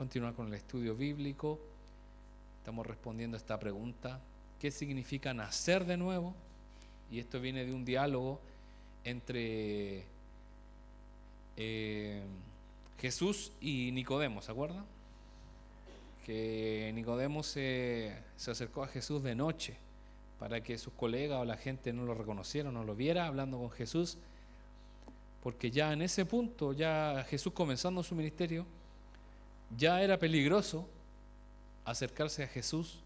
continuar con el estudio bíblico. Estamos respondiendo a esta pregunta: ¿qué significa nacer de nuevo? Y esto viene de un diálogo entre Jesús y Nicodemo, ¿se acuerdan? Que Nicodemo se acercó a Jesús de noche para que sus colegas o la gente no lo reconociera, no lo viera hablando con Jesús, porque ya en ese punto, ya Jesús comenzando su ministerio, ya era peligroso acercarse a Jesús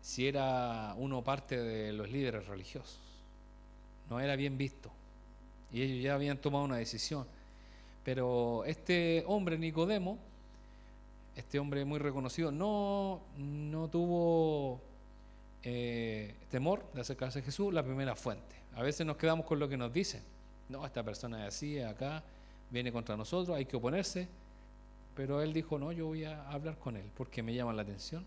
si era uno parte de los líderes religiosos. No era bien visto y ellos ya habían tomado una decisión. Pero este hombre Nicodemo, este hombre muy reconocido, no tuvo temor de acercarse a Jesús, la primera fuente. A veces nos quedamos con lo que nos dicen: no, esta persona es así, acá viene contra nosotros, hay que oponerse. Pero él dijo: no, yo voy a hablar con él porque me llama la atención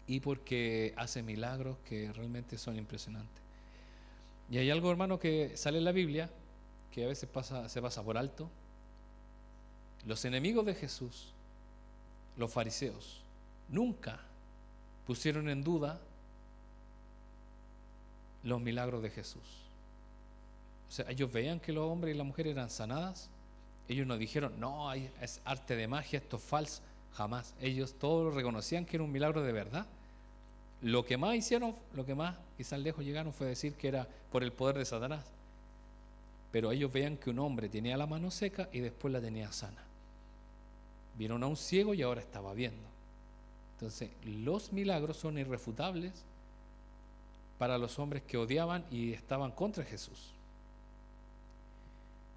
y porque hace milagros que realmente son impresionantes. Y hay algo, hermano, que sale en la Biblia que a veces se pasa por alto. Los enemigos de Jesús, los fariseos, nunca pusieron en duda los milagros de Jesús. O sea, ellos veían que los hombres y las mujeres eran sanadas. Ellos no dijeron: no, es arte de magia, esto es falso. Jamás. Ellos todos reconocían que era un milagro de verdad. Lo que más hicieron, lo que más quizás lejos llegaron, fue decir que era por el poder de Satanás. Pero ellos veían que un hombre tenía la mano seca y después la tenía sana. Vieron a un ciego y ahora estaba viendo. Entonces, los milagros son irrefutables para los hombres que odiaban y estaban contra Jesús.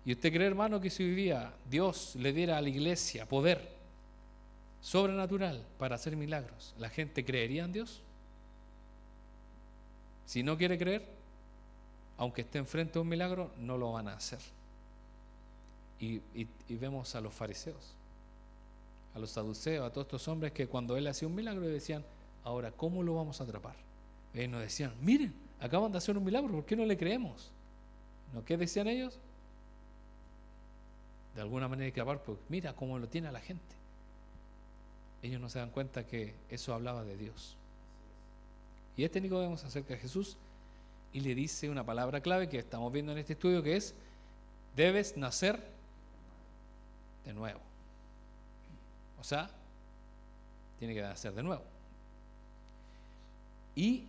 ¿Y usted cree, hermano, que si hoy día Dios le diera a la iglesia poder sobrenatural para hacer milagros, la gente creería en Dios? Si no quiere creer, aunque esté enfrente de un milagro, no lo van a hacer. Y vemos a los fariseos, a los saduceos, a todos estos hombres que cuando él hacía un milagro decían: ahora, ¿cómo lo vamos a atrapar? Ellos nos decían: miren, acaban de hacer un milagro, ¿por qué no le creemos? ¿No? ¿Qué decían ellos? De alguna manera hay que atrapar, porque mira cómo lo tiene a la gente. Ellos no se dan cuenta que eso hablaba de Dios. Y este Nicodemo se acerca a Jesús y le dice una palabra clave que estamos viendo en este estudio, que es: debes nacer de nuevo. O sea, tiene que nacer de nuevo. Y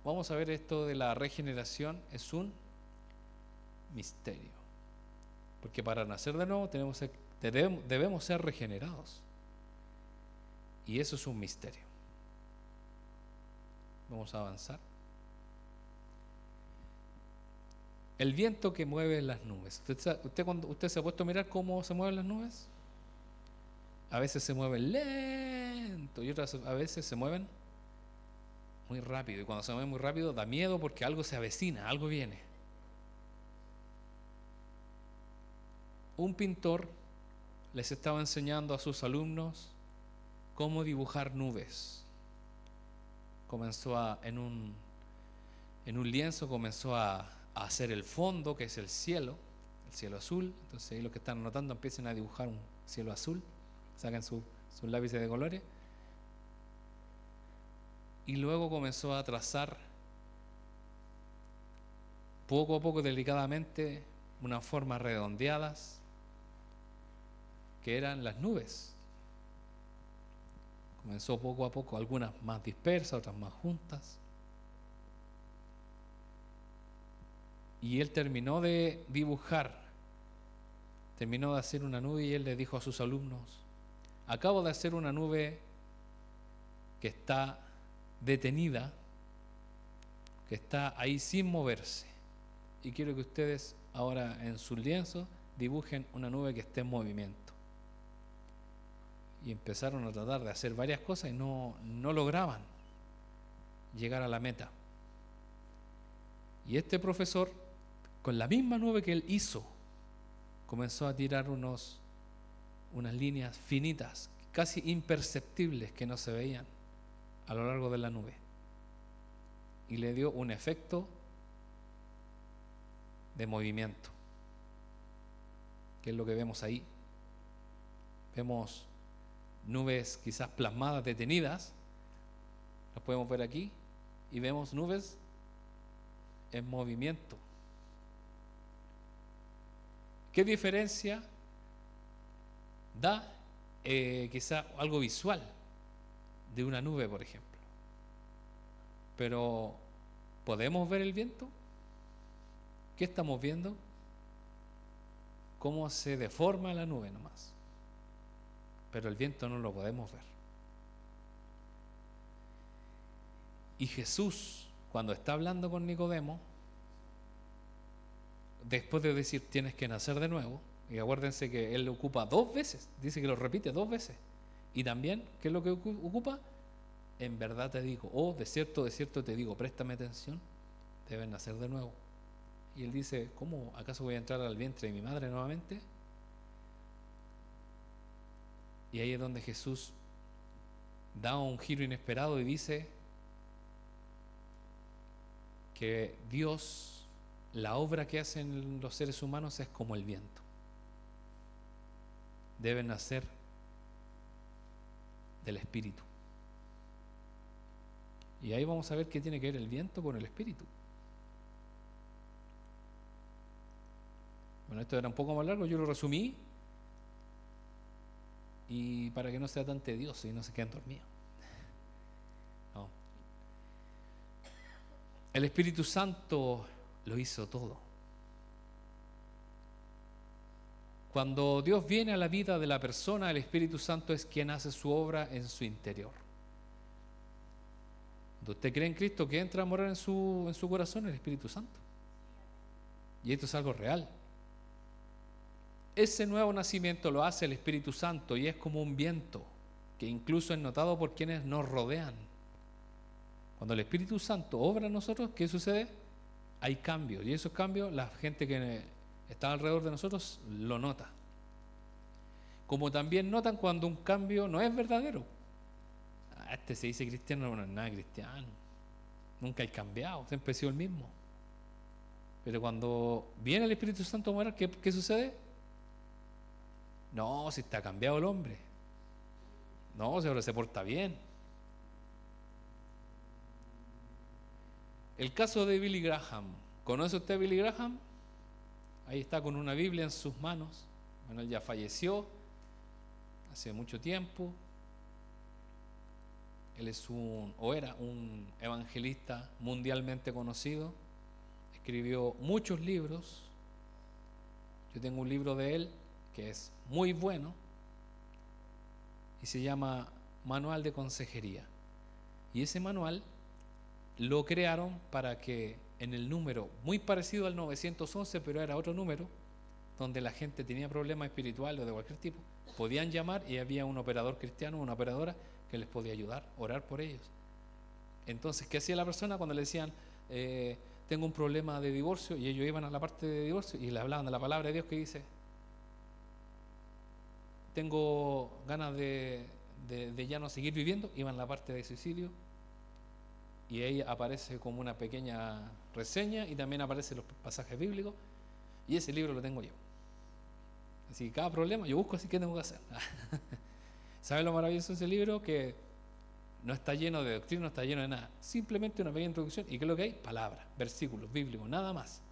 vamos a ver, esto de la regeneración es un misterio, porque para nacer de nuevo debemos ser regenerados, y eso es un misterio. Vamos a avanzar. El viento que mueve las nubes. ¿Usted se ha puesto a mirar cómo se mueven las nubes? A veces se mueven lento y otras a veces se mueven muy rápido. Y cuando se mueven muy rápido da miedo porque algo se avecina, algo viene. Un pintor les estaba enseñando a sus alumnos cómo dibujar nubes. Comenzó en un lienzo, comenzó a hacer el fondo, que es el cielo azul. Entonces ahí los que están anotando empiecen a dibujar un cielo azul, saquen sus lápices de colores, y luego comenzó a trazar poco a poco, delicadamente, unas formas redondeadas que eran las nubes. Comenzó poco a poco, algunas más dispersas, otras más juntas. Y él terminó de dibujar, terminó de hacer una nube, y él le dijo a sus alumnos: acabo de hacer una nube que está detenida, que está ahí sin moverse, y quiero que ustedes ahora en sus lienzos dibujen una nube que esté en movimiento. Y empezaron a tratar de hacer varias cosas y no lograban llegar a la meta. Y este profesor, con la misma nube que él hizo, comenzó a tirar unas líneas finitas, casi imperceptibles, que no se veían a lo largo de la nube, y le dio un efecto de movimiento, que es lo que vemos ahí. vemos nubes quizás plasmadas, detenidas, las podemos ver aquí, y vemos nubes en movimiento. ¿Qué diferencia da quizá algo visual de una nube, por ejemplo? Pero ¿podemos ver el viento? ¿Qué estamos viendo? Cómo se deforma la nube nomás. Pero el viento no lo podemos ver. Y Jesús, cuando está hablando con Nicodemo, después de decir tienes que nacer de nuevo, y acuérdense que él lo ocupa 2 veces, dice que lo repite 2 veces, y también, ¿qué es lo que ocupa? En verdad te digo, de cierto te digo, préstame atención, debes nacer de nuevo. Y él dice, ¿cómo? ¿Acaso voy a entrar al vientre de mi madre nuevamente? Y ahí es donde Jesús da un giro inesperado y dice que Dios, la obra que hacen los seres humanos es como el viento. Deben nacer del Espíritu. Y ahí vamos a ver qué tiene que ver el viento con el Espíritu. Bueno, esto era un poco más largo, yo lo resumí, y para que no sea tan tedioso y no se queden dormidos. No. El Espíritu Santo lo hizo todo. Cuando Dios viene a la vida de la persona, el Espíritu Santo es quien hace su obra en su interior. Cuando usted cree en Cristo, que entra a morar en su corazón, el Espíritu Santo. Y esto es algo real. Ese nuevo nacimiento lo hace el Espíritu Santo y es como un viento que incluso es notado por quienes nos rodean. Cuando el Espíritu Santo obra en nosotros, ¿qué sucede? Hay cambios, y esos cambios la gente que está alrededor de nosotros lo nota. Como también notan cuando un cambio no es verdadero. Este se dice cristiano, no es nada cristiano, nunca hay cambiado, siempre ha sido el mismo. Pero cuando viene el Espíritu Santo a morar, ¿qué sucede? No, si está cambiado el hombre. No, si ahora se porta bien. El caso de Billy Graham. ¿Conoce usted a Billy Graham? Ahí está con una Biblia en sus manos. Bueno, él ya falleció hace mucho tiempo. Él era un evangelista mundialmente conocido. Escribió muchos libros. Yo tengo un libro de él que es muy bueno y se llama Manual de Consejería. Y ese manual lo crearon para que en el número muy parecido al 911, pero era otro número, donde la gente tenía problemas espirituales o de cualquier tipo, podían llamar y había un operador cristiano, una operadora que les podía ayudar, orar por ellos. Entonces, ¿qué hacía la persona cuando le decían tengo un problema de divorcio? Y ellos iban a la parte de divorcio y le hablaban de la palabra de Dios que dice tengo ganas de ya no seguir viviendo, iban a la parte de suicidio y ahí aparece como una pequeña reseña y también aparecen los pasajes bíblicos, y ese libro lo tengo yo. Así que cada problema yo busco así qué tengo que hacer. ¿Sabe lo maravilloso de ese libro? Que no está lleno de doctrina, no está lleno de nada, simplemente una pequeña introducción. ¿Y qué es lo que hay? Palabras, versículos bíblicos, nada más.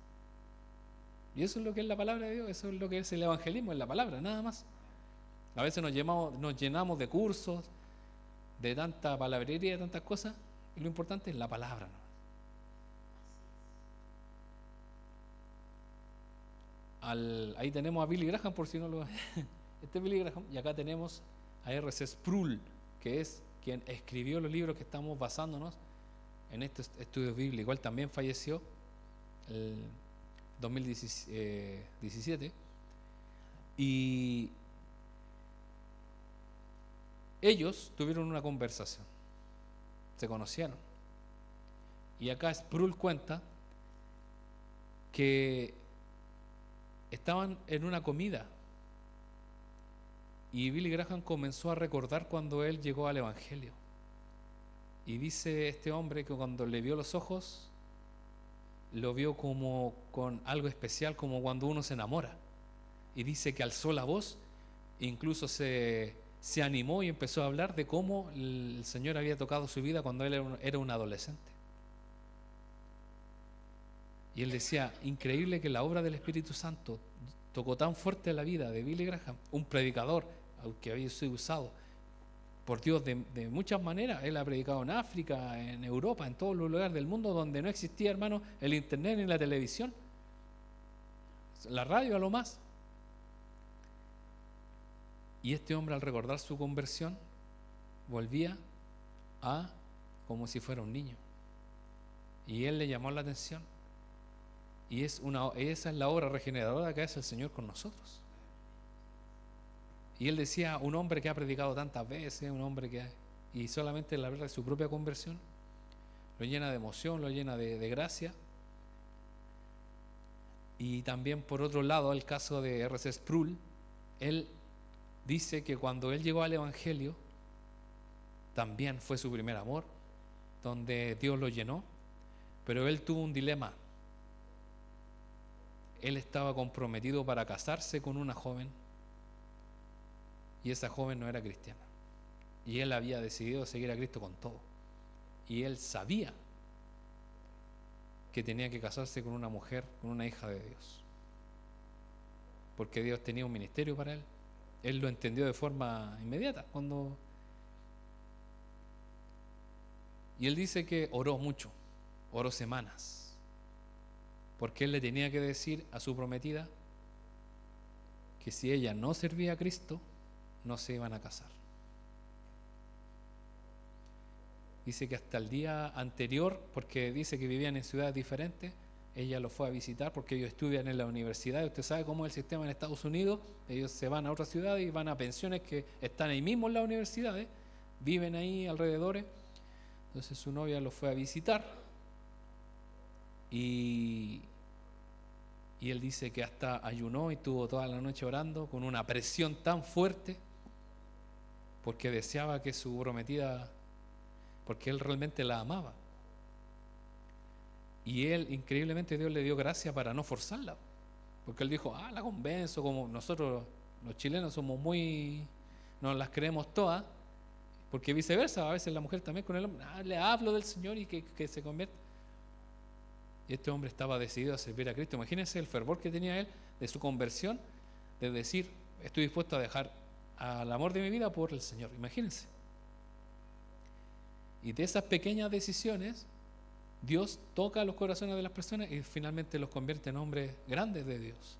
Y eso es lo que es la palabra de Dios, eso es lo que es el evangelismo, es la palabra, nada más. A veces nos llenamos de cursos, de tanta palabrería, de tantas cosas, y lo importante es la palabra, ¿no? Ahí tenemos a Billy Graham, por si no lo... Este es Billy Graham, y acá tenemos a R.C. Sproul, que es quien escribió los libros que estamos basándonos en estos estudios bíblicos. Él también falleció el 2017, y ellos tuvieron una conversación, se conocieron, y acá Sproul cuenta que estaban en una comida y Billy Graham comenzó a recordar cuando él llegó al Evangelio, y dice este hombre que cuando le vio los ojos lo vio como con algo especial, como cuando uno se enamora, y dice que alzó la voz Incluso se animó y empezó a hablar de cómo el Señor había tocado su vida cuando él era un adolescente. Y él decía, increíble que la obra del Espíritu Santo tocó tan fuerte la vida de Billy Graham, un predicador que había sido usado por Dios de muchas maneras. Él ha predicado en África, en Europa, en todos los lugares del mundo donde no existía, hermano, el internet ni la televisión, la radio a lo más. Y este hombre, al recordar su conversión, volvía a como si fuera un niño. Y él le llamó la atención. Y esa es la obra regeneradora que hace el Señor con nosotros. Y él decía, un hombre que ha predicado tantas veces, un hombre y solamente la verdad de su propia conversión, lo llena de emoción, lo llena de gracia. Y también, por otro lado, el caso de R.C. Sproul, él dice que cuando él llegó al Evangelio, también fue su primer amor, donde Dios lo llenó, pero él tuvo un dilema. Él estaba comprometido para casarse con una joven, y esa joven no era cristiana. Y él había decidido seguir a Cristo con todo. Y él sabía que tenía que casarse con una mujer, con una hija de Dios. Porque Dios tenía un ministerio para él. Él lo entendió de forma inmediata. Y él dice que oró mucho, oró semanas, porque él le tenía que decir a su prometida que si ella no servía a Cristo, no se iban a casar. Dice que hasta el día anterior, porque dice que vivían en ciudades diferentes, ella lo fue a visitar porque ellos estudian en la universidad, y usted sabe cómo es el sistema en Estados Unidos. Ellos se van a otras ciudades y van a pensiones que están ahí mismo en las universidades, viven ahí alrededor. Entonces su novia lo fue a visitar, y él dice que hasta ayunó y estuvo toda la noche orando con una presión tan fuerte, porque deseaba que su prometida, porque él realmente la amaba. Y él, increíblemente, Dios le dio gracia para no forzarla, porque él dijo, la convenzo, como nosotros los chilenos somos nos las creemos todas, porque viceversa, a veces la mujer también con el hombre, le hablo del Señor y que se convierta. Y este hombre estaba decidido a servir a Cristo. Imagínense el fervor que tenía él de su conversión, de decir, estoy dispuesto a dejar al amor de mi vida por el Señor. Imagínense. Y de esas pequeñas decisiones, Dios toca los corazones de las personas y finalmente los convierte en hombres grandes de Dios.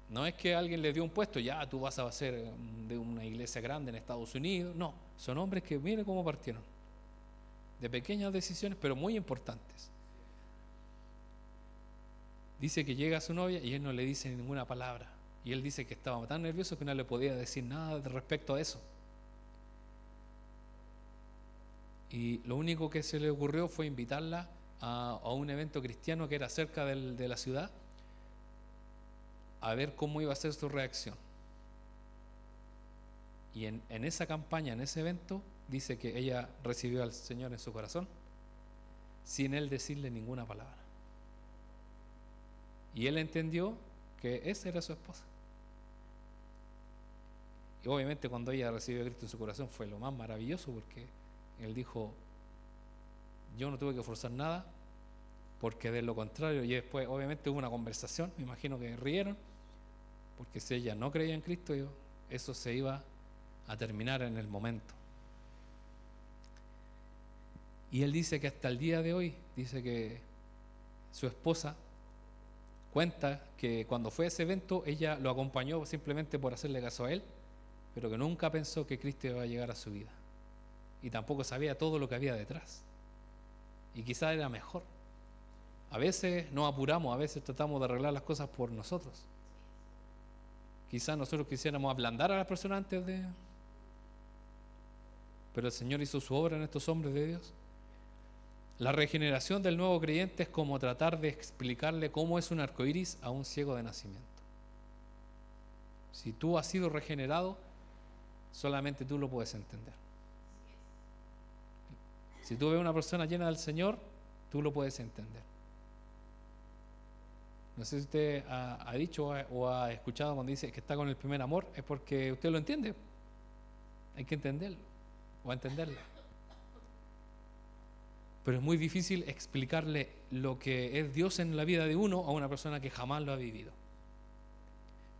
No es que alguien le dio un puesto, ya tú vas a ser de una iglesia grande en Estados Unidos. No, son hombres que miren cómo partieron. De pequeñas decisiones, pero muy importantes. Dice que llega a su novia y él no le dice ninguna palabra. Y él dice que estaba tan nervioso que no le podía decir nada respecto a eso. Y lo único que se le ocurrió fue invitarla a un evento cristiano que era cerca de la ciudad, a ver cómo iba a ser su reacción. Y en esa campaña, en ese evento, dice que ella recibió al Señor en su corazón sin él decirle ninguna palabra. Y él entendió que esa era su esposa. Y obviamente cuando ella recibió a Cristo en su corazón fue lo más maravilloso, porque él dijo, yo no tuve que forzar nada, porque de lo contrario, y después obviamente hubo una conversación, me imagino que rieron, porque si ella no creía en Cristo, eso se iba a terminar en el momento. Y él dice que hasta el día de hoy, dice que su esposa cuenta que cuando fue a ese evento, ella lo acompañó simplemente por hacerle caso a él, pero que nunca pensó que Cristo iba a llegar a su vida. Y tampoco sabía todo lo que había detrás. Y quizás era mejor. A veces nos apuramos, a veces tratamos de arreglar las cosas por nosotros. Quizás nosotros quisiéramos ablandar a las personas antes de... Pero el Señor hizo su obra en estos hombres de Dios. La regeneración del nuevo creyente es como tratar de explicarle cómo es un arcoíris a un ciego de nacimiento. Si tú has sido regenerado, solamente tú lo puedes entender. Si tú ves una persona llena del Señor, tú lo puedes entender. No sé si usted ha dicho o ha escuchado cuando dice que está con el primer amor, es porque usted lo entiende. Hay que entenderlo o entenderlo. Pero es muy difícil explicarle lo que es Dios en la vida de uno a una persona que jamás lo ha vivido.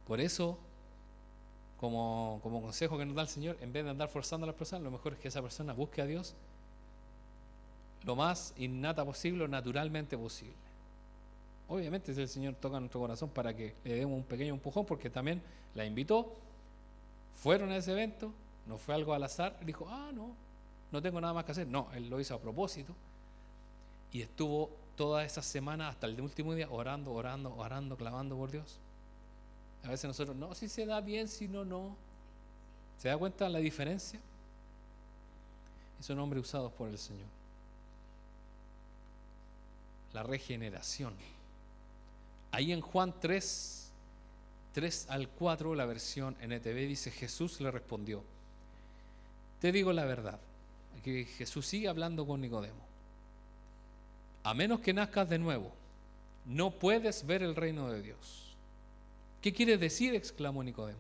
Por eso, como consejo que nos da el Señor, en vez de andar forzando a las personas, lo mejor es que esa persona busque a Dios lo más innata posible o naturalmente posible. Obviamente si el Señor toca nuestro corazón para que le demos un pequeño empujón, porque también la invitó, fueron a ese evento, no fue algo al azar, él dijo, no tengo nada más que hacer. No, él lo hizo a propósito y estuvo toda esa semana hasta el último día orando, clamando por Dios. A veces nosotros, no, si se da bien, si no, no. ¿Se da cuenta la diferencia? Y son hombres usados por el Señor. La regeneración. Ahí en Juan 3 al 4, la versión NTV dice, Jesús le respondió, te digo la verdad. Aquí Jesús sigue hablando con Nicodemo. A menos que nazcas de nuevo, no puedes ver el reino de Dios. ¿Qué quiere decir?, exclamó Nicodemo.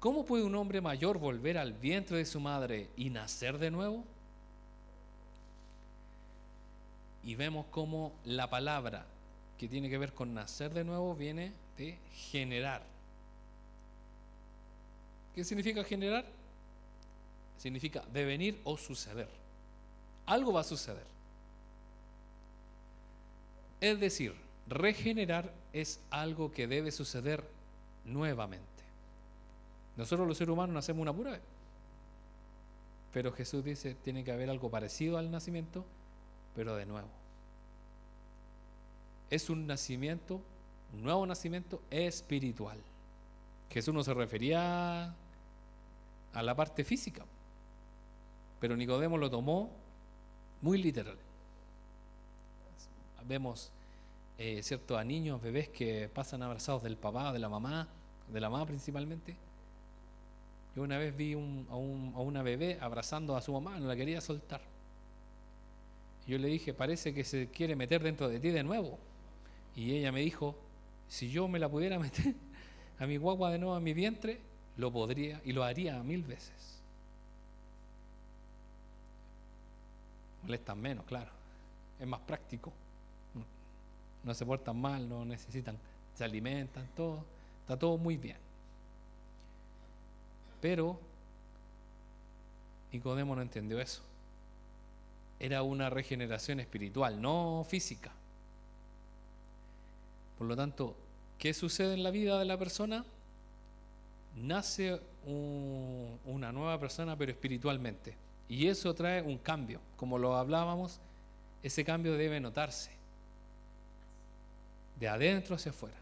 ¿Cómo puede un hombre mayor volver al vientre de su madre y nacer de nuevo? Y vemos cómo la palabra que tiene que ver con nacer de nuevo viene de generar. ¿Qué significa generar? Significa devenir o suceder. Algo va a suceder. Es decir, regenerar es algo que debe suceder nuevamente. Nosotros los seres humanos nacemos una pura vez, pero Jesús dice tiene que haber algo parecido al nacimiento, pero de nuevo. Es un nacimiento, un nuevo nacimiento espiritual. Jesús no se refería a la parte física, pero Nicodemo lo tomó muy literal. Vemos a niños, bebés que pasan abrazados del papá, de la mamá principalmente. Yo una vez vi a una bebé abrazando a su mamá, no la quería soltar. Y yo le dije, parece que se quiere meter dentro de ti de nuevo. Y ella me dijo, si yo me la pudiera meter a mi guagua de nuevo a mi vientre, lo podría y lo haría 1000 veces. Molestan menos, claro. Es más práctico. No se portan mal, no necesitan, se alimentan, todo, está todo muy bien. Pero Nicodemo no entendió eso. Era una regeneración espiritual, no física. Por lo tanto, ¿qué sucede en la vida de la persona? Nace una nueva persona, pero espiritualmente. Y eso trae un cambio. Como lo hablábamos, ese cambio debe notarse de adentro hacia afuera.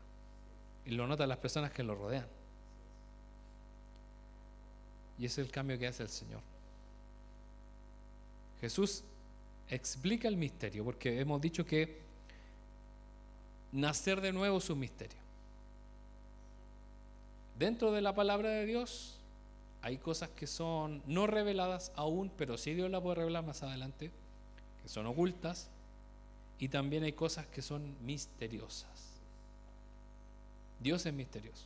Y lo notan las personas que lo rodean. Y ese es el cambio que hace el Señor. Jesús explica el misterio, porque hemos dicho que nacer de nuevo es un misterio. Dentro de la palabra de Dios hay cosas que son no reveladas aún, pero sí Dios la puede revelar más adelante, que son ocultas, y también hay cosas que son misteriosas. Dios es misterioso.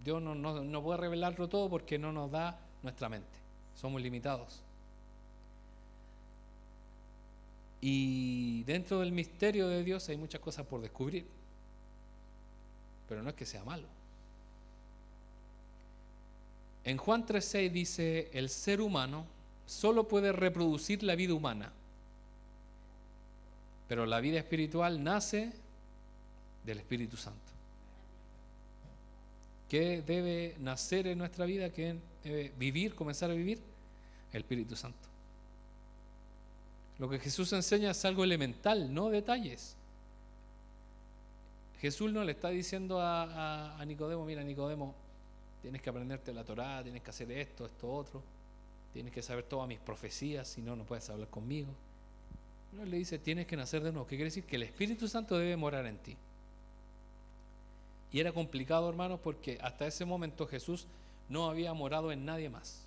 Dios no puede revelarlo todo porque no nos da nuestra mente. Somos limitados. Y dentro del misterio de Dios hay muchas cosas por descubrir. Pero no es que sea malo. En Juan 3:6 dice, el ser humano solo puede reproducir la vida humana, pero la vida espiritual nace del Espíritu Santo. ¿Qué debe nacer en nuestra vida? ¿Qué debe vivir, comenzar a vivir? El Espíritu Santo. Lo que Jesús enseña es algo elemental, no detalles. Jesús no le está diciendo a Nicodemo, mira Nicodemo, tienes que aprenderte la Torá, tienes que hacer esto, otro, tienes que saber todas mis profecías, si no, no puedes hablar conmigo. No, le dice, tienes que nacer de nuevo. ¿Qué quiere decir? Que el Espíritu Santo debe morar en ti. Y era complicado, hermanos, porque hasta ese momento Jesús no había morado en nadie más.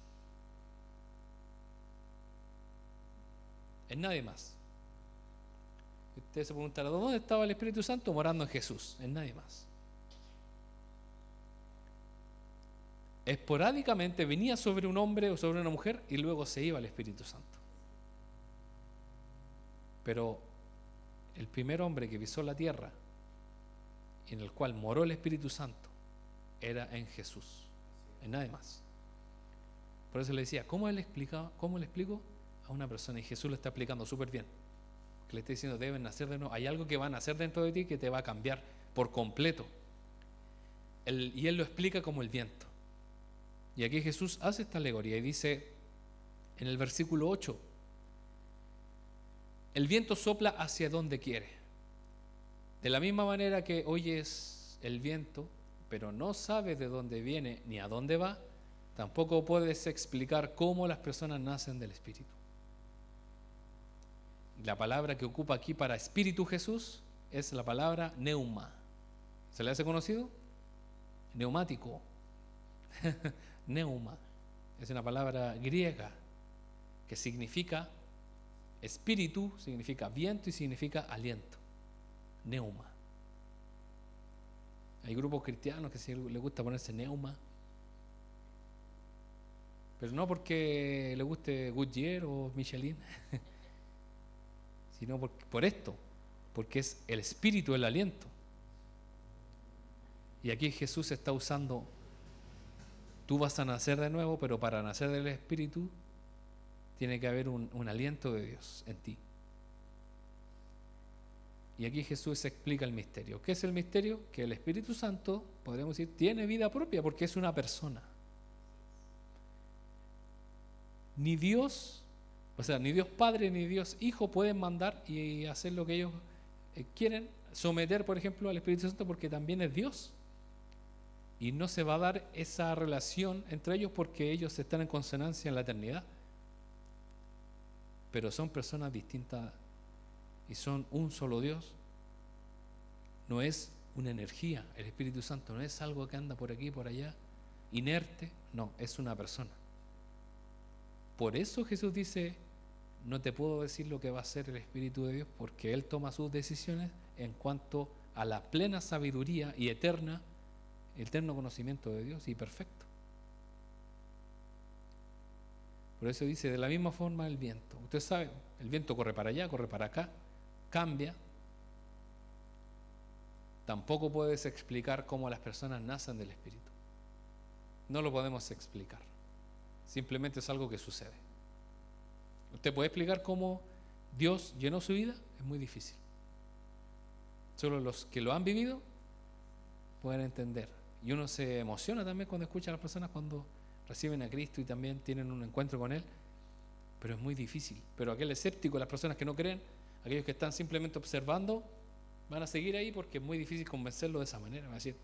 En nadie más. Usted se preguntará, ¿dónde estaba el Espíritu Santo? Morando en Jesús, en nadie más. Esporádicamente venía sobre un hombre o sobre una mujer y luego se iba el Espíritu Santo. Pero el primer hombre que pisó la tierra y en el cual moró el Espíritu Santo era en Jesús, en nadie más. Por eso le decía, ¿cómo le explico a una persona? Y Jesús lo está explicando súper bien. Que le está diciendo, deben nacer de nuevo. Hay algo que va a nacer dentro de ti que te va a cambiar por completo. Y él lo explica como el viento. Y aquí Jesús hace esta alegoría y dice en el versículo 8, el viento sopla hacia donde quiere. De la misma manera que oyes el viento, pero no sabes de dónde viene ni a dónde va, tampoco puedes explicar cómo las personas nacen del Espíritu. La palabra que ocupa aquí para Espíritu Jesús es la palabra neuma. ¿Se le hace conocido? Neumático. Neuma. Es una palabra griega que significa espíritu, significa viento y significa aliento. Neuma. Hay grupos cristianos que sí les gusta ponerse neuma, pero no porque le guste Goodyear o Michelin, sino por esto, porque es el espíritu, el aliento. Y aquí Jesús está usando, tú vas a nacer de nuevo, pero para nacer del espíritu tiene que haber un aliento de Dios en ti. Y aquí Jesús explica el misterio. ¿Qué es el misterio? Que el Espíritu Santo, podríamos decir, tiene vida propia porque es una persona. Ni Dios, ni Dios Padre ni Dios Hijo pueden mandar y hacer lo que ellos quieren, someter, por ejemplo, al Espíritu Santo porque también es Dios. Y no se va a dar esa relación entre ellos porque ellos están en consonancia en la eternidad. Pero son personas distintas y son un solo Dios. No es una energía, el Espíritu Santo no es algo que anda por aquí, por allá, inerte, no, es una persona. Por eso Jesús dice, no te puedo decir lo que va a hacer el Espíritu de Dios, porque Él toma sus decisiones en cuanto a la plena sabiduría y eterno conocimiento de Dios y perfecto. Por eso dice, de la misma forma el viento. Usted sabe, el viento corre para allá, corre para acá, cambia. Tampoco puedes explicar cómo las personas nacen del Espíritu. No lo podemos explicar. Simplemente es algo que sucede. ¿Usted puede explicar cómo Dios llenó su vida? Es muy difícil. Solo los que lo han vivido pueden entender. Y uno se emociona también cuando escucha a las personas cuando reciben a Cristo y también tienen un encuentro con Él. Pero es muy difícil. Pero aquel escéptico, las personas que no creen, aquellos que están simplemente observando, van a seguir ahí porque es muy difícil convencerlo de esa manera. Van a decir,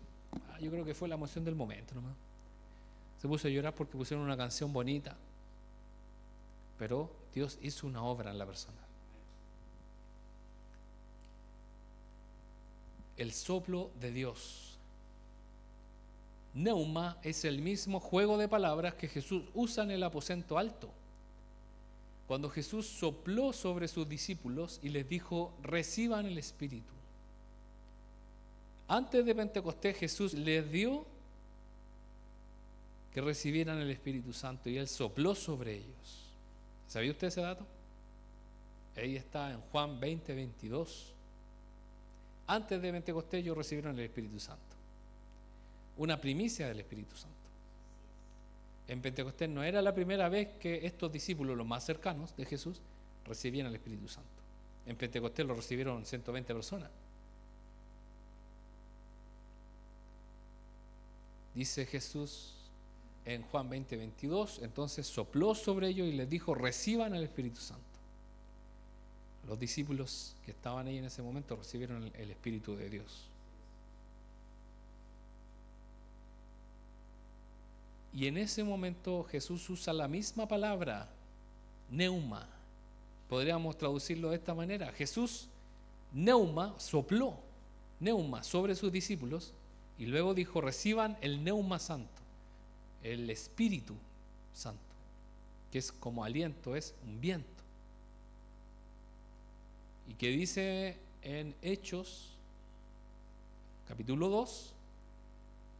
yo creo que fue la emoción del momento nomás. Se puso a llorar porque pusieron una canción bonita. Pero Dios hizo una obra en la persona. El soplo de Dios. Neuma es el mismo juego de palabras que Jesús usa en el aposento alto. Cuando Jesús sopló sobre sus discípulos y les dijo, reciban el Espíritu. Antes de Pentecostés Jesús les dio que recibieran el Espíritu Santo y Él sopló sobre ellos. ¿Sabía usted ese dato? Ahí está en Juan 20, 22. Antes de Pentecostés ellos recibieron el Espíritu Santo. Una primicia del Espíritu Santo. En Pentecostés no era la primera vez que estos discípulos, los más cercanos de Jesús, recibían el Espíritu Santo. En Pentecostés lo recibieron 120 personas. Dice Jesús en Juan 20, 22, entonces sopló sobre ellos y les dijo, reciban el Espíritu Santo. Los discípulos que estaban ahí en ese momento recibieron el Espíritu de Dios. Y en ese momento Jesús usa la misma palabra, neuma. Podríamos traducirlo de esta manera. Jesús, neuma, sopló, neuma, sobre sus discípulos y luego dijo, reciban el neuma santo, el Espíritu Santo, que es como aliento, es un viento. Y que dice en Hechos, capítulo 2,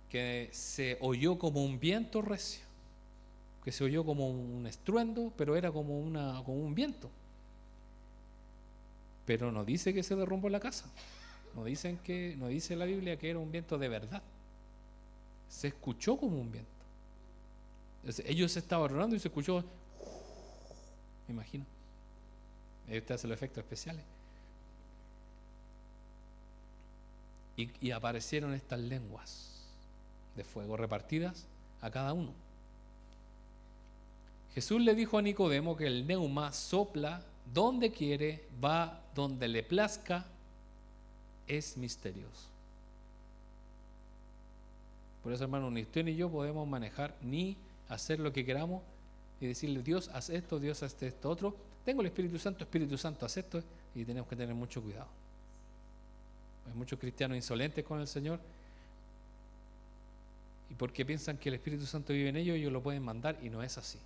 que se oyó como un viento recio, que se oyó como un estruendo, pero era como un viento. Pero no dice que se derrumbó la casa. No dice la Biblia que era un viento de verdad. Se escuchó como un viento. Entonces, ellos estaban orando y se escuchó, me imagino. Ahí usted hace los efectos especiales. Y aparecieron estas lenguas de fuego repartidas a cada uno. Jesús le dijo a Nicodemo que el neuma sopla donde quiere, va donde le plazca, es misterioso. Por eso, hermano, ni usted ni yo podemos manejar ni hacer lo que queramos y decirle, Dios, haz esto, Dios, haz esto, otro. Tengo el Espíritu Santo, haz esto, y tenemos que tener mucho cuidado. Hay muchos cristianos insolentes con el Señor y porque piensan que el Espíritu Santo vive en ellos lo pueden mandar, y no es así.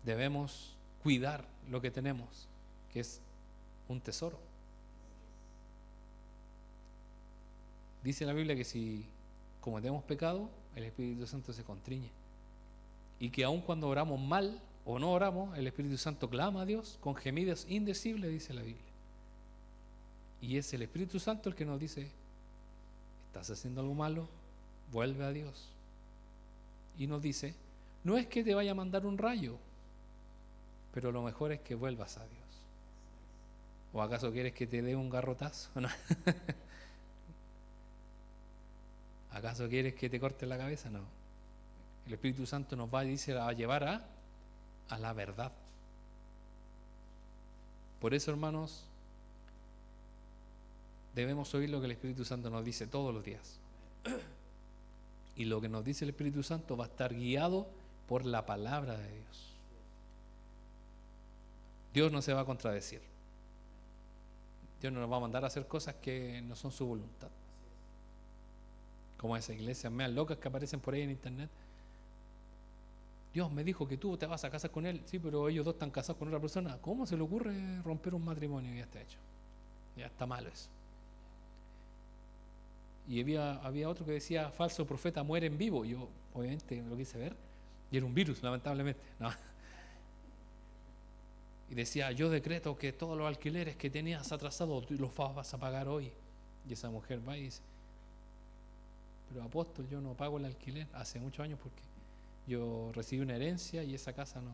Debemos cuidar lo que tenemos, que es un tesoro. Dice la Biblia que si cometemos pecado, el Espíritu Santo se contriñe, y que aun cuando oramos mal o no oramos, el Espíritu Santo clama a Dios con gemidos indecibles, dice la Biblia. Y es el Espíritu Santo el que nos dice, estás haciendo algo malo, vuelve a Dios. Y nos dice, no es que te vaya a mandar un rayo, pero lo mejor es que vuelvas a Dios. ¿O acaso quieres que te dé un garrotazo? No. ¿Acaso quieres que te corte la cabeza? No. El Espíritu Santo nos va a llevar a la verdad. Por eso, hermanos, debemos oír lo que el Espíritu Santo nos dice todos los días. Y lo que nos dice el Espíritu Santo va a estar guiado por la palabra de Dios. Dios no se va a contradecir. Dios no nos va a mandar a hacer cosas que no son su voluntad. Como esas iglesias meas locas que aparecen por ahí en internet. Dios me dijo que tú te vas a casar con él. Sí, pero ellos dos están casados con otra persona. ¿Cómo se le ocurre romper un matrimonio? Ya está hecho. Ya está malo eso. Y había otro que decía, falso profeta muere en vivo. Yo obviamente lo quise ver y era un virus, lamentablemente. No. Y decía, yo decreto que todos los alquileres que tenías atrasados los vas a pagar hoy. Y esa mujer va y dice, pero apóstol, yo no pago el alquiler hace muchos años porque yo recibí una herencia y esa casa no.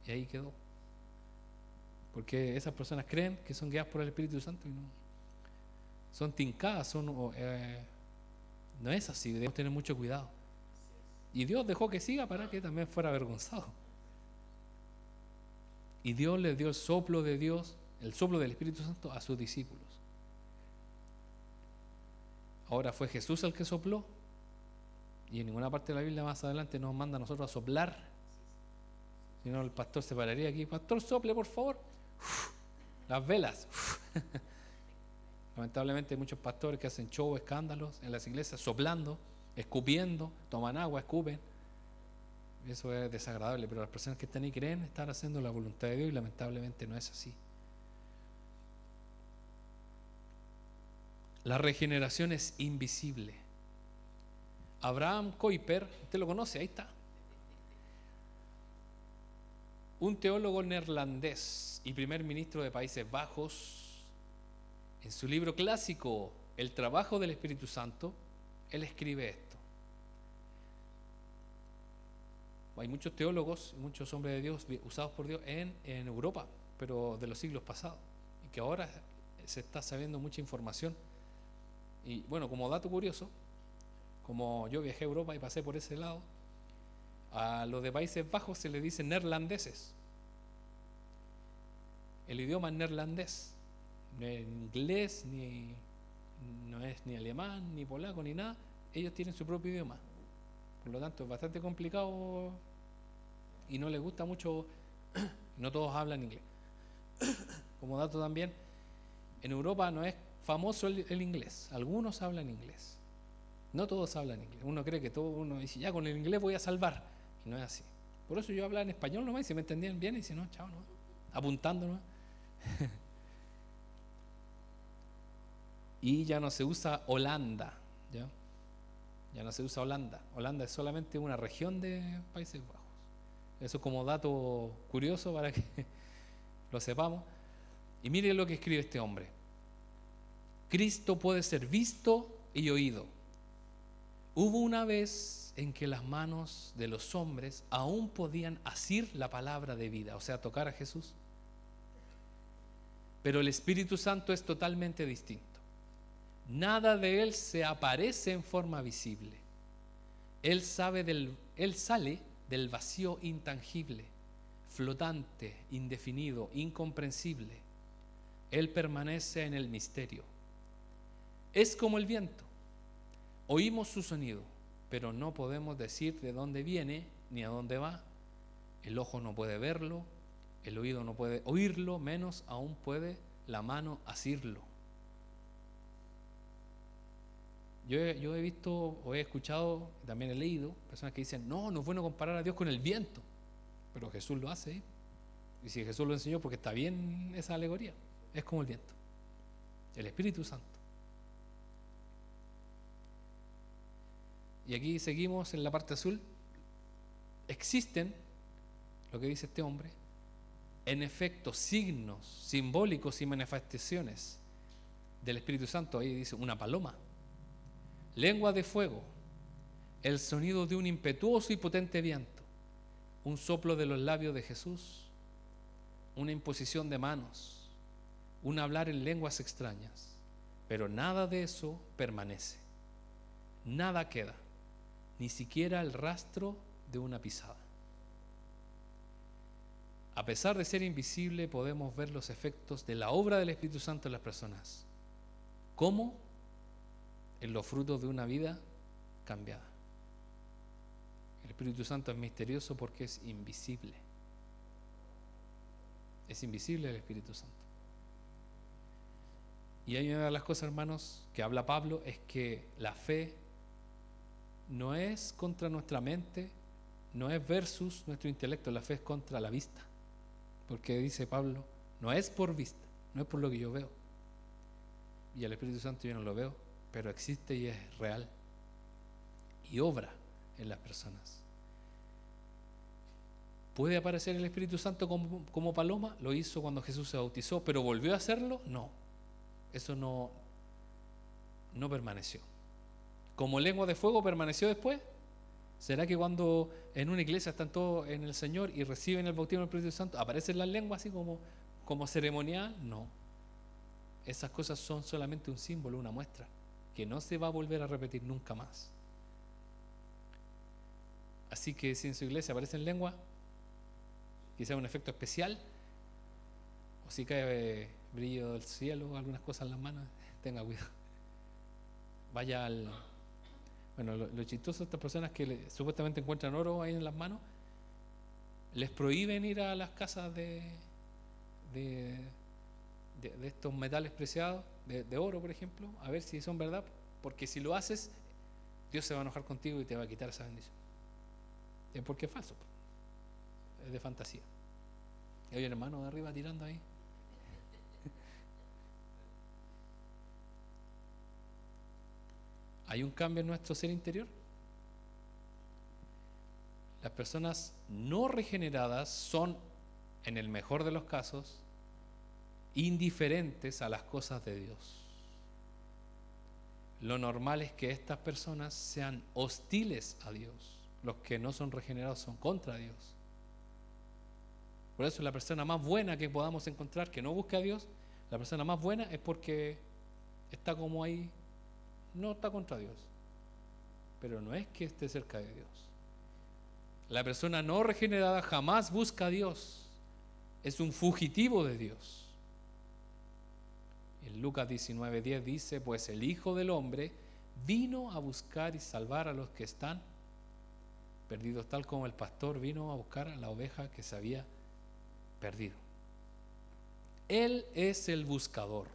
Y ahí quedó. Porque esas personas creen que son guiadas por el Espíritu Santo y no. Son tincadas, no es así, debemos tener mucho cuidado. Y Dios dejó que siga para que también fuera avergonzado. Y Dios le dio el soplo de Dios, el soplo del Espíritu Santo a sus discípulos. Ahora fue Jesús el que sopló, y en ninguna parte de la Biblia más adelante nos manda a nosotros a soplar. Si no, el pastor se pararía aquí, pastor, sople por favor. Las velas. Lamentablemente hay muchos pastores que hacen show, escándalos en las iglesias, soplando, escupiendo, toman agua, escupen. Eso es desagradable, pero las personas que están ahí creen estar haciendo la voluntad de Dios y lamentablemente no es así. La regeneración es invisible. Abraham Kuyper, usted lo conoce, ahí está. Un teólogo neerlandés y primer ministro de Países Bajos, en su libro clásico, El trabajo del Espíritu Santo, él escribe esto. Hay muchos teólogos, muchos hombres de Dios usados por Dios en Europa, pero de los siglos pasados, y que ahora se está sabiendo mucha información. Y bueno, como dato curioso, como yo viajé a Europa y pasé por ese lado, a los de Países Bajos se les dice neerlandeses. El idioma es neerlandés, no es inglés, no es ni alemán, ni polaco, ni nada. Ellos tienen su propio idioma. Por lo tanto, es bastante complicado y no les gusta mucho, no todos hablan inglés. Como dato también, en Europa no es famoso el inglés, algunos hablan inglés, no todos hablan inglés. Uno cree que uno dice, ya con el inglés voy a salvar, y no es así. Por eso yo hablaba en español nomás, y si me entendían bien, y si no, chao, no, apuntando nomás. Y ya no se usa Holanda, ¿ya? Ya no se usa Holanda. Holanda es solamente una región de Países Bajos. Eso como dato curioso para que lo sepamos. Y mire lo que escribe este hombre. Cristo puede ser visto y oído. Hubo una vez en que las manos de los hombres aún podían asir la palabra de vida, o sea, tocar a Jesús. Pero el Espíritu Santo es totalmente distinto. Nada de Él se aparece en forma visible. Él sale del vacío intangible, flotante, indefinido, incomprensible. Él permanece en el misterio. Es como el viento. Oímos su sonido, pero no podemos decir de dónde viene ni a dónde va. El ojo no puede verlo, el oído no puede oírlo, menos aún puede la mano asirlo. Yo he visto o he escuchado, también he leído, personas que dicen, no es bueno comparar a Dios con el viento, pero Jesús lo hace. Y si Jesús lo enseñó, porque está bien esa alegoría, es como el viento, el Espíritu Santo. Y aquí seguimos en la parte azul. Existen, lo que dice este hombre, en efecto, signos simbólicos y manifestaciones del Espíritu Santo. Ahí dice una paloma, lengua de fuego, el sonido de un impetuoso y potente viento, un soplo de los labios de Jesús, una imposición de manos, un hablar en lenguas extrañas. Pero nada de eso permanece, nada queda, ni siquiera el rastro de una pisada. A pesar de ser invisible, podemos ver los efectos de la obra del Espíritu Santo en las personas. ¿Cómo? En los frutos de una vida cambiada. El Espíritu Santo es misterioso porque es invisible. Es invisible el Espíritu Santo. Y hay una de las cosas, hermanos, que habla Pablo, es que la fe no es contra nuestra mente, no es versus nuestro intelecto, la fe es contra la vista. Porque dice Pablo, no es por vista, no es por lo que yo veo. Y el Espíritu Santo yo no lo veo, pero existe y es real. Y obra en las personas. ¿Puede aparecer el Espíritu Santo como paloma? Lo hizo cuando Jesús se bautizó, pero ¿volvió a hacerlo? No. Eso no permaneció. ¿Como lengua de fuego permaneció después? ¿Será que cuando en una iglesia están todos en el Señor y reciben el bautismo del Espíritu Santo, aparecen las lenguas así como ceremonial? No. Esas cosas son solamente un símbolo, una muestra, que no se va a volver a repetir nunca más. Así que si en su iglesia aparecen lenguas, quizá un efecto especial, o si cae brillo del cielo, algunas cosas en las manos, tenga cuidado. Vaya al... Bueno, lo chistoso de estas personas que supuestamente encuentran oro ahí en las manos, les prohíben ir a las casas de estos metales preciados, de oro, por ejemplo, a ver si son verdad, porque si lo haces, Dios se va a enojar contigo y te va a quitar esa bendición. Es porque es falso, es de fantasía. Y hay un hermano de arriba tirando ahí. ¿Hay un cambio en nuestro ser interior? Las personas no regeneradas son, en el mejor de los casos, indiferentes a las cosas de Dios. Lo normal es que estas personas sean hostiles a Dios. Los que no son regenerados son contra Dios. Por eso la persona más buena que podamos encontrar que no busca a Dios, la persona más buena es porque está como ahí, no está contra Dios, pero no es que esté cerca de Dios. La persona no regenerada jamás busca a Dios, es un fugitivo de Dios. En Lucas 19:10 dice, pues el Hijo del Hombre vino a buscar y salvar a los que están perdidos, tal como el pastor vino a buscar a la oveja que se había perdido. Él es el buscador.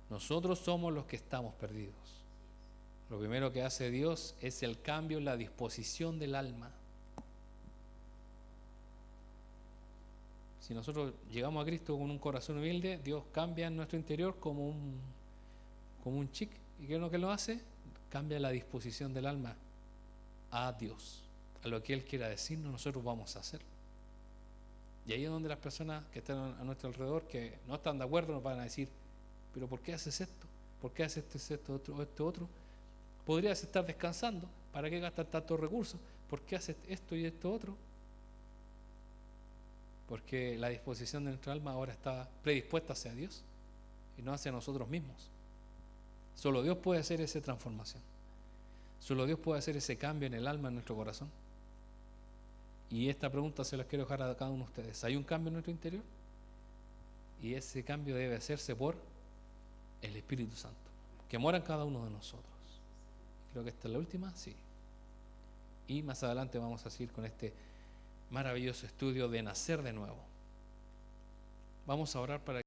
Nosotros somos los que estamos perdidos. Lo primero que hace Dios es el cambio en la disposición del alma. Si nosotros llegamos a Cristo con un corazón humilde, Dios cambia en nuestro interior como un chic. ¿Y qué es lo que lo hace? Cambia la disposición del alma a Dios, a lo que Él quiera decirnos, nosotros vamos a hacer. Y ahí es donde las personas que están a nuestro alrededor, que no están de acuerdo, nos van a decir: pero ¿por qué haces esto? ¿Por qué haces esto, esto otro? Podrías estar descansando, ¿para qué gastar tantos recursos? ¿Por qué haces esto y esto otro? Porque la disposición de nuestra alma ahora está predispuesta hacia Dios y no hacia nosotros mismos. Solo Dios puede hacer esa transformación. Solo Dios puede hacer ese cambio en el alma, en nuestro corazón. Y esta pregunta se la quiero dejar a cada uno de ustedes. ¿Hay un cambio en nuestro interior? Y ese cambio debe hacerse por el Espíritu Santo, que mora en cada uno de nosotros. Creo que esta es la última, sí. Y más adelante vamos a seguir con este maravilloso estudio de nacer de nuevo. Vamos a orar para